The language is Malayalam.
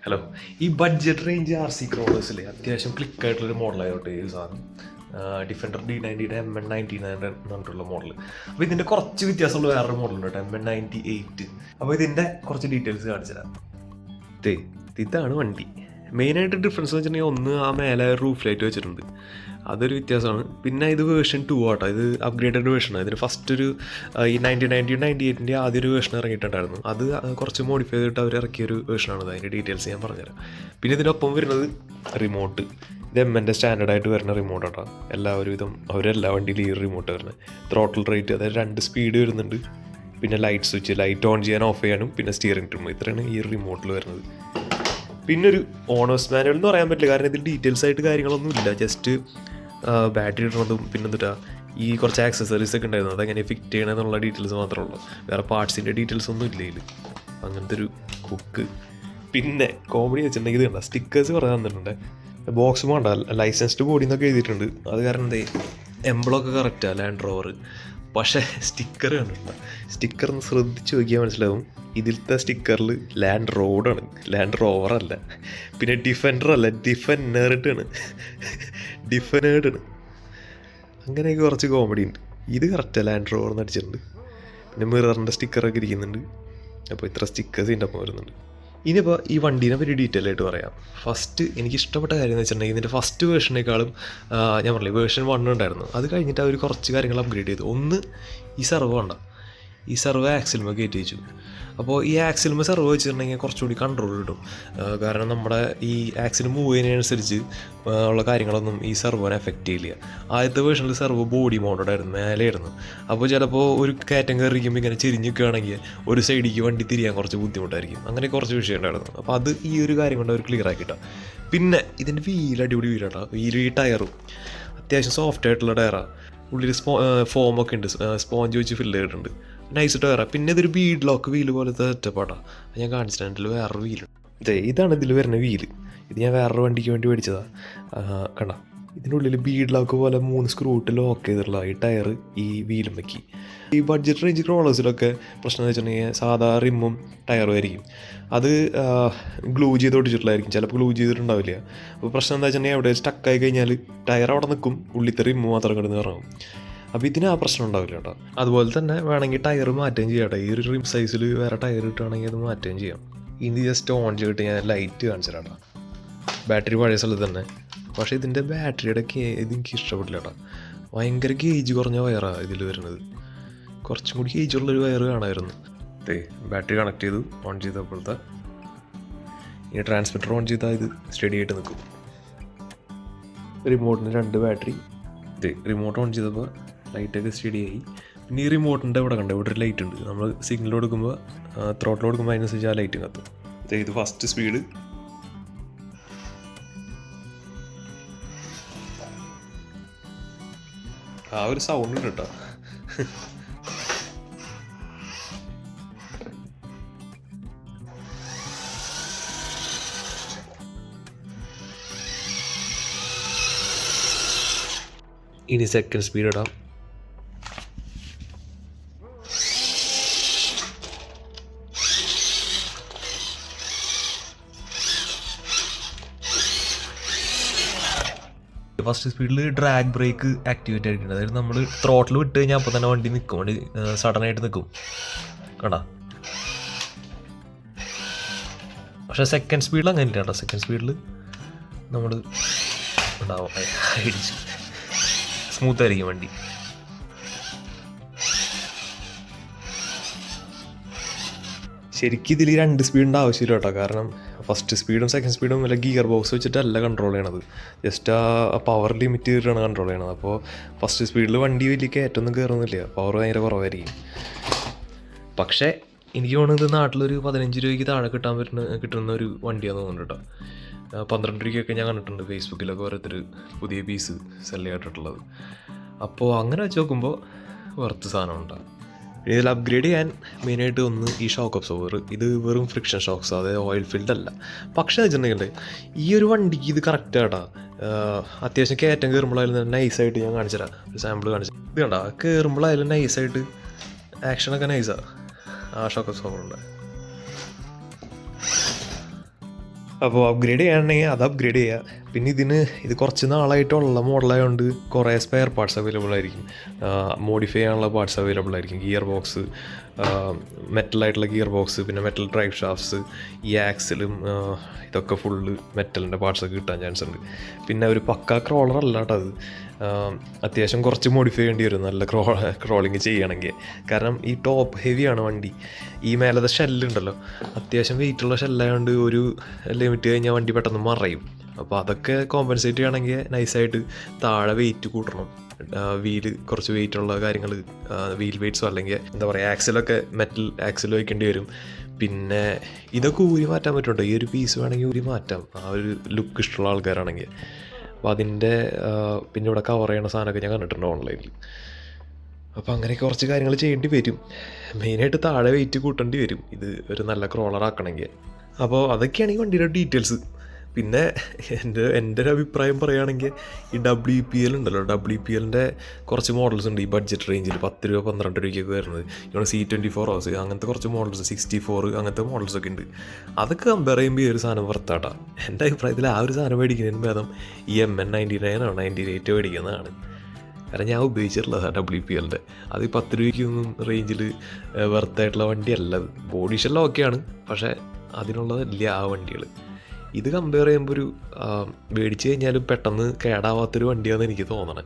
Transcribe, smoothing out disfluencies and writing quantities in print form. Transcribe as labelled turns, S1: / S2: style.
S1: ഹലോ. ഈ ബഡ്ജറ്റ് റേഞ്ച് ആർ സി ക്രോളേഴ്സിൽ അത്യാവശ്യം ക്ലിക്കായിട്ടുള്ളൊരു മോഡലായോട്ടെ ഈ സാധനം. ഡിഫൻഡർ D90യുടെ MN99 എന്ന് പറഞ്ഞിട്ടുള്ള മോഡൽ. അപ്പോൾ ഇതിൻ്റെ കുറച്ച് വ്യത്യാസമുള്ള വേറൊരു മോഡലുണ്ട് കേട്ടോ, MN98. അപ്പോൾ ഇതിൻ്റെ കുറച്ച് ഡീറ്റെയിൽസ് കാണിച്ചു തരാം. ഇതാണ് വണ്ടി. മെയിനായിട്ട് ഡിഫറൻസ് എന്ന് വെച്ചിട്ടുണ്ടെങ്കിൽ ഒന്ന് ആ മേലെ റൂഫ് ലൈറ്റ് വെച്ചിട്ടുണ്ട്, അതൊരു വ്യത്യാസമാണ്. പിന്നെ ഇത് വേർഷൻ 2 ആട്ടോ, ഇത് അപ്ഗ്രേഡഡ് വേർഷനാണ്. ഇതിന് ഫസ്റ്റ് ഒരു ഈ 9098 ആദ്യം ഒരു വേർഷൻ ഇറങ്ങിയിട്ടുണ്ടായിരുന്നു, അത് കുറച്ച് മോഡിഫൈ ചെയ്തിട്ട് അവർ ഇറക്കിയൊരു വേർഷനാണ്. അതിൻ്റെ ഡീറ്റെയിൽസ് ഞാൻ പറഞ്ഞുതരാം. പിന്നെ ഇതിനൊപ്പം വരുന്നത് റിമോട്ട്. ഇത് MN സ്റ്റാൻഡേർഡായിട്ട് വരുന്ന റിമോട്ട് കേട്ടോ. എല്ലാവരും അവരെല്ലാ വണ്ടിയിലും ഈ റിമോട്ട് വരുന്നത്. ത്രോട്ടിൽ റേറ്റ്, അതായത് 2 സ്പീഡ് വരുന്നുണ്ട്. പിന്നെ ലൈറ്റ് സ്വിച്ച്, ലൈറ്റ് ഓൺ ചെയ്യാൻ ഓഫ് ചെയ്യാനും പിന്നെ സ്റ്റിയറിംഗ് ട്രിം, ഇത്രയാണ് ഈ റിമോട്ടിൽ വരുന്നത്. പിന്നെ ഒരു ഓണേഴ്സ് മാനുവൽ എന്ന് പറയാൻ പറ്റില്ല, കാരണം ഇതിൽ ഡീറ്റെയിൽസ് ആയിട്ട് കാര്യങ്ങളൊന്നും ഇല്ല. ജസ്റ്റ് ബാറ്ററി ഇടുന്നതും പിന്നെ എന്നിട്ടാ ഈ കുറച്ച് ആക്സസറീസ് ഒക്കെ ഉണ്ടായിരുന്നു, അതെങ്ങനെ ഫിറ്റ് ചെയ്യണമെന്നുള്ള ഡീറ്റെയിൽസ് മാത്രമേ ഉള്ളൂ. വേറെ പാർട്സിൻ്റെ ഡീറ്റെയിൽസ് ഒന്നും ഇല്ല ഇതിൽ. അങ്ങനത്തെ ഒരു കുക്ക്. പിന്നെ കോമഡി വെച്ചിട്ടുണ്ടെങ്കിൽ ഇത് കണ്ട സ്റ്റിക്കേഴ്സ് കുറേ തന്നിട്ടുണ്ട്. ബോക്സ് വേണ്ട, ലൈസൻസ്ഡ് ബോഡി എന്നൊക്കെ എഴുതിയിട്ടുണ്ട്. അത് കാരണം എന്തേ എംബ്ലമൊക്കെ കറക്റ്റാണ് ലാൻഡ് റോവർ. പക്ഷേ സ്റ്റിക്കർ കണ്ടിട്ടുണ്ട്. സ്റ്റിക്കർ ഒന്ന് ശ്രദ്ധിച്ച് നോക്കിയാൽ മനസ്സിലാവും, ഇതിലത്തെ സ്റ്റിക്കറിൽ ലാൻഡ് റോഡാണ്, ലാൻഡ് റോവറല്ല. പിന്നെ ഡിഫൻഡർ അല്ല, ഡിഫനേർഡാണ്. അങ്ങനെയൊക്കെ കുറച്ച് കോമഡി ഉണ്ട്. ഇത് കറക്റ്റാണ്, ലാൻഡ് റോവർ എന്ന് അടിച്ചിട്ടുണ്ട്. പിന്നെ മിററിൻ്റെ സ്റ്റിക്കറൊക്കെ ഇരിക്കുന്നുണ്ട്. അപ്പോൾ ഇത്ര സ്റ്റിക്കേഴ്സ് ഇതിൻ്റെ ഒപ്പം വരുന്നുണ്ട്. ഇനിയിപ്പോൾ ഈ വണ്ടീനെ പറ്റി ഡീറ്റെയിൽ ആയിട്ട് പറയാം. ഫസ്റ്റ് എനിക്ക് ഇഷ്ടപ്പെട്ട കാര്യം എന്ന് വെച്ചിട്ടുണ്ടെങ്കിൽ ഇതിൻ്റെ ഫസ്റ്റ് വേർഷനേക്കാളും ഞാൻ പറഞ്ഞില്ലേ വേർഷൻ 1 ഉണ്ടായിരുന്നു, അത് കഴിഞ്ഞിട്ട് അവർ കുറച്ച് കാര്യങ്ങൾ അപ്ഗ്രേഡ് ചെയ്തു. ഒന്ന് ഈ സർവോ ഉണ്ടോ, ഈ സർവോ ആക്സിലുമ കയറ്റി വെച്ചു. അപ്പോൾ ഈ ആക്സിലുമ സർവോ വെച്ചിട്ടുണ്ടെങ്കിൽ കുറച്ചുകൂടി കൺട്രോൾ കിട്ടും. കാരണം നമ്മുടെ ഈ ആക്സിൽ മൂവ് ചെയ്യുന്നതിനനുസരിച്ച് ഉള്ള കാര്യങ്ങളൊന്നും ഈ സർവോനെ എഫക്റ്റ് ചെയ്യില്ല. ആദ്യത്തെ വേർഷനിൽ സർവോ ബോഡി മൗണ്ടഡ് ആയിരുന്നു, മേലെയായിരുന്നു. അപ്പോൾ ചിലപ്പോൾ ഒരു കയറ്റം കയറിക്കുമ്പോൾ ഇങ്ങനെ ചെരിഞ്ഞ് നിൽക്കുകയാണെങ്കിൽ ഒരു സൈഡിലേക്ക് വണ്ടി തിരിയാൻ കുറച്ച് ബുദ്ധിമുട്ടായിരിക്കും. അങ്ങനെ കുറച്ച് വിഷയം ഉണ്ടായിരുന്നു. അപ്പോൾ അത് ഈ ഒരു കാര്യം കൊണ്ട് അവർ ക്ലിയർ ആക്കിയിട്ടാണ്. പിന്നെ ഇതിൻ്റെ അടിപൊളി വീലാട്ടോ. ഈ ടയറും അത്യാവശ്യം സോഫ്റ്റ് ആയിട്ടുള്ള ടയറാണ്. ഉള്ളിൽ ഫോമൊക്കെ ഉണ്ട്, സ്പോഞ്ച് വെച്ച് ഫില്ല് ചെയ്തിട്ടുണ്ട്. നൈസ് ടയറാണ്. പിന്നെ ഇതൊരു ബീഡ് ലോക്ക് വീല് പോലത്തെ സെറ്റപ്പാട്ടാണ്. ഞാൻ കാണിച്ചിട്ടുണ്ട്. വേറൊരു വീലുണ്ട്. ഇതാണ് ഇതിൽ വരുന്ന വീല്. ഇത് ഞാൻ വേറൊരു വണ്ടിക്ക് വേണ്ടി മേടിച്ചതാണ്. കണ്ട, ഇതിനുള്ളിൽ ബീഡ് ലോക്ക് പോലെ 3 സ്ക്രൂ ഇട്ട് ലോക്ക് ചെയ്തിട്ടുള്ള ഈ ടയർ ഈ വീലും വെക്കി. ഈ ബഡ്ജറ്റ് റേഞ്ച് ക്രോളേഴ്സിലൊക്കെ പ്രശ്നം എന്ന് വെച്ചിട്ടുണ്ടെങ്കിൽ സാധാ റിമ്മും ടയറും ആയിരിക്കും, അത് ഗ്ലൂ ചെയ്ത് ഒട്ടിച്ചിട്ടുള്ളതായിരിക്കും, ചിലപ്പോൾ ഗ്ലൂ ചെയ്തിട്ടുണ്ടാവില്ല. അപ്പോൾ പ്രശ്നം എന്താ വെച്ചിട്ടുണ്ടെങ്കിൽ അവിടെ സ്റ്റക്കായി കഴിഞ്ഞാൽ ടയർ അവിടെ നിൽക്കും, ഉള്ളിത്തെ റിമ്മ് മാത്രം കിടന്ന് ഇറങ്ങും. അപ്പോൾ ഇതിന് ആ പ്രശ്നം ഉണ്ടാവില്ല കേട്ടോ. അതുപോലെ തന്നെ വേണമെങ്കിൽ ടയർ മാറ്റുകയും ചെയ്യാം കേട്ടോ. ഈ ഒരു റിം സൈസിൽ വേറെ ടയർ ഇട്ടുകയാണെങ്കിൽ അത് മാറ്റുകയും ചെയ്യാം. ഇനി ജസ്റ്റ് ഓൺ ചെയ്തിട്ട് ഞാൻ ലൈറ്റ് കാണിച്ചു തരാം കേട്ടോ. ബാറ്ററി പഴയ സ്ഥലത്ത് തന്നെ, പക്ഷേ ഇതിൻ്റെ ബാറ്ററിയുടെ ഇത് എനിക്ക് ഇഷ്ടപ്പെട്ടില്ല കേട്ടോ. ഭയങ്കര ഗേജ് കുറഞ്ഞ വയറാണ് ഇതിൽ വരുന്നത്. കുറച്ചും കൂടി ഗേജുള്ളൊരു വയർ കാണാമായിരുന്നു. ബാറ്ററി കണക്ട് ചെയ്തു, ഓൺ ചെയ്തപ്പോഴത്തെ ഇനി ട്രാൻസ്മിറ്റർ ഓൺ ചെയ്താൽ ഇത് സ്റ്റഡി ആയിട്ട് നിൽക്കും. റിമോട്ടിന് 2 ബാറ്ററി. റിമോട്ട് ഓൺ ചെയ്തപ്പോൾ ലൈറ്റൊക്കെ സ്റ്റഡി ആയി. പിന്നെ ഈ റിമോട്ടിൻ്റെ ഇവിടെ കണ്ടോ, ഇവിടെ ഒരു ലൈറ്റ് ഉണ്ട്. നമ്മൾ സിഗ്നൽ കൊടുക്കുമ്പോൾ ത്രോട്ടിൽ കൊടുക്കുമ്പോൾ അതിനനുസരിച്ച് ആ ലൈറ്റ് കത്തും. ഇത് ഫസ്റ്റ് സ്പീഡ്, ആ ഒരു സൗണ്ട് ഉണ്ട് കേട്ടോ. ഇനി സെക്കൻഡ് സ്പീഡ് ഇടാം. ഫസ്റ്റ് സ്പീഡിൽ ഡ്രാഗ് ബ്രേക്ക് ആക്ടിവേറ്റ് ആയിരിക്കുന്നത്, അതായത് നമ്മൾ ത്രോട്ടിൽ വിട്ട് കഴിഞ്ഞാൽ അപ്പോൾ തന്നെ വണ്ടി നിൽക്കും, വണ്ടി സഡനായിട്ട് നിൽക്കും കണ്ടാ. പക്ഷേ സെക്കൻഡ് സ്പീഡിൽ അങ്ങനെ ഇല്ല കേട്ടോ. സെക്കൻഡ് സ്പീഡിൽ നമ്മൾ ഉണ്ടാവും, സ്മൂത്തായിരിക്കും വണ്ടി. ശരിക്കും ഇതിൽ 2 സ്പീഡിൻ്റെ ആവശ്യമില്ല കേട്ടോ. കാരണം ഫസ്റ്റ് സ്പീഡും സെക്കൻഡ് സ്പീഡും അല്ല, ഗിയർ ബോക്സ് വെച്ചിട്ടല്ല കൺട്രോൾ ചെയ്യണത്, ജസ്റ്റ് ആ പവർ ലിമിറ്റ് ചെയ്തിട്ടാണ് കൺട്രോൾ ചെയ്യണത്. അപ്പോൾ ഫസ്റ്റ് സ്പീഡിൽ വണ്ടി വലിയ കയറ്റൊന്നും കയറുന്നില്ല, പവർ ഭയങ്കര കുറവായിരിക്കും. പക്ഷേ എനിക്ക് തോന്നുന്നത് നാട്ടിലൊരു 15 രൂപയ്ക്ക് താഴെ കിട്ടുന്ന ഒരു വണ്ടിയാണെന്ന് തോന്നുന്നു കേട്ടോ. 12 രൂപയ്ക്കൊക്കെ ഞാൻ കണ്ടിട്ടുണ്ട് ഫേസ്ബുക്കിലൊക്കെ ഓരോരുത്തർ പുതിയ പീസ് സെല് ചെയ്തിട്ടുള്ളത്. അപ്പോൾ അങ്ങനെ വെച്ച് നോക്കുമ്പോൾ വെറുത്ത സാധനം ഉണ്ടാകും. ഇതിൽ അപ്ഗ്രേഡ് ചെയ്യാൻ മെയിനായിട്ട് ഒന്ന് ഈ ഷോക്ക് അബ്സോർവർ. ഇത് വെറും ഫ്രിക്ഷൻ ഷോക്സ്, അതായത് ഓയിൽ ഫീൽഡ് അല്ല. പക്ഷേ വെച്ചിട്ടുണ്ടെങ്കിൽ ഈ ഒരു വണ്ടിക്ക് ഇത് കറക്റ്റായിട്ടാ. അത്യാവശ്യം കയറ്റം കയറുമ്പോഴായാലും നൈസായിട്ട് ഞാൻ കാണിച്ചുതരാം, ഒരു സാമ്പിൾ കാണിച്ചു. ഇത് കണ്ടാ, കയറുമ്പോഴായാലും നൈസായിട്ട് ആക്ഷനൊക്കെ നൈസാണ് ആ ഷോക്ക് അബ്സോർവറുണ്ട്. അപ്പോൾ അപ്ഗ്രേഡ് ചെയ്യുകയാണെങ്കിൽ അത് അപ്ഗ്രേഡ് ചെയ്യുക. പിന്നെ ഇത് കുറച്ച് നാളായിട്ടുള്ള മോഡലായതുകൊണ്ട് കുറേ സ്പെയർ പാർട്സ് അവൈലബിൾ ആയിരിക്കും, മോഡിഫൈ ചെയ്യാനുള്ള പാർട്സ് അവൈലബിൾ ആയിരിക്കും. ഗിയർ ബോക്സ്, മെറ്റലായിട്ടുള്ള ഗിയർ ബോക്സ്, പിന്നെ മെറ്റൽ ഡ്രൈവ് ഷാഫ്റ്റ്സ്, ഈ ആക്സിലും ഇതൊക്കെ ഫുള്ള് മെറ്റലിൻ്റെ പാർട്സൊക്കെ കിട്ടാൻ ചാൻസ് ഉണ്ട്. പിന്നെ ഒരു പക്ക ക്രോളർ അല്ല കേട്ടോ അത്, അത്യാവശ്യം കുറച്ച് മോഡിഫൈ ചെയ്യേണ്ടി വരും നല്ല ക്രോളിങ് ചെയ്യണമെങ്കിൽ. കാരണം ഈ ടോപ്പ് ഹെവിയാണ് വണ്ടി. ഈ മേലത്തെ ഷെല്ലുണ്ടല്ലോ, അത്യാവശ്യം വെയിറ്റുള്ള ഷെല്ലായതുകൊണ്ട് ഒരു ലിമിറ്റ് കഴിഞ്ഞാൽ വണ്ടി പെട്ടെന്ന് മറയും. അപ്പോൾ അതൊക്കെ കോമ്പൻസേറ്റ് ചെയ്യണമെങ്കിൽ നൈസായിട്ട് താഴെ വെയിറ്റ് കൂട്ടണം. വീല് കുറച്ച് വെയിറ്റുള്ള കാര്യങ്ങൾ, വീൽ വെയിറ്റ്സോ അല്ലെങ്കിൽ എന്താ പറയുക ആക്സിലൊക്കെ മെറ്റൽ ആക്സിൽ വയ്ക്കേണ്ടി വരും. പിന്നെ ഇതൊക്കെ ഊരി മാറ്റാൻ പറ്റുന്നുണ്ട്. ഈ ഒരു പീസ് വേണമെങ്കിൽ ഊരി മാറ്റാം, ആ ഒരു ലുക്ക് ഇഷ്ടമുള്ള ആൾക്കാരാണെങ്കിൽ. അപ്പോൾ അതിൻ്റെ പിന്നെ ഇവിടെ കവർ ചെയ്യണ സാധനമൊക്കെ ഞാൻ കണ്ടിട്ടുണ്ട് ഓൺലൈനിൽ. അപ്പോൾ അങ്ങനെയൊക്കെ കുറച്ച് കാര്യങ്ങൾ ചെയ്യേണ്ടി വരും. മെയിനായിട്ട് താഴെ വെയിറ്റ് കൂട്ടേണ്ടി വരും ഇത് ഒരു നല്ല ക്രോളർ ആക്കണമെങ്കിൽ. അപ്പോൾ അതൊക്കെയാണ് ഈ വണ്ടിയുടെ ഡീറ്റെയിൽസ്. പിന്നെ എൻ്റെ ഒരു അഭിപ്രായം പറയുകയാണെങ്കിൽ ഈ WPL ഉണ്ടല്ലോ, WPLൻ്റെ കുറച്ച് മോഡൽസ് ഉണ്ട് ഈ ബഡ്ജറ്റ് റേഞ്ചിൽ 10 രൂപ 12 രൂപയ്ക്കൊക്കെ വരുന്നത്. ഇവിടെ C24 ഹവേഴ്സ് അങ്ങനത്തെ കുറച്ച് മോഡൽസ്, 64 അങ്ങനത്തെ മോഡൽസൊക്കെ ഉണ്ട്. അതൊക്കെ കമ്പയർ ചെയ്യുമ്പോൾ ഈ ഒരു സാധനം വർത്താട്ടാ. എൻ്റെ അഭിപ്രായത്തിൽ ആ ഒരു സാധനം മേടിക്കുന്നതിന് ഭേദം ഈ MN99 98 മേടിക്കുന്നതാണ്. കാരണം ഞാൻ ഉപയോഗിച്ചിട്ടുള്ളതാണ് WPLൻ്റെ. അത് 10 രൂപയ്ക്കൊന്നും റേഞ്ചിൽ വെർത്തായിട്ടുള്ള വണ്ടിയല്ല അത്. ബോഡി ഷെല്ലാം ഓക്കെയാണ്, പക്ഷേ അതിനുള്ളതല്ല ആ വണ്ടികൾ. ഇത് കമ്പയർ ചെയ്യുമ്പോൾ ഒരു മേടിച്ച് കഴിഞ്ഞാലും പെട്ടെന്ന് കേടാവാത്തൊരു വണ്ടിയാണെന്ന് എനിക്ക് തോന്നണേ.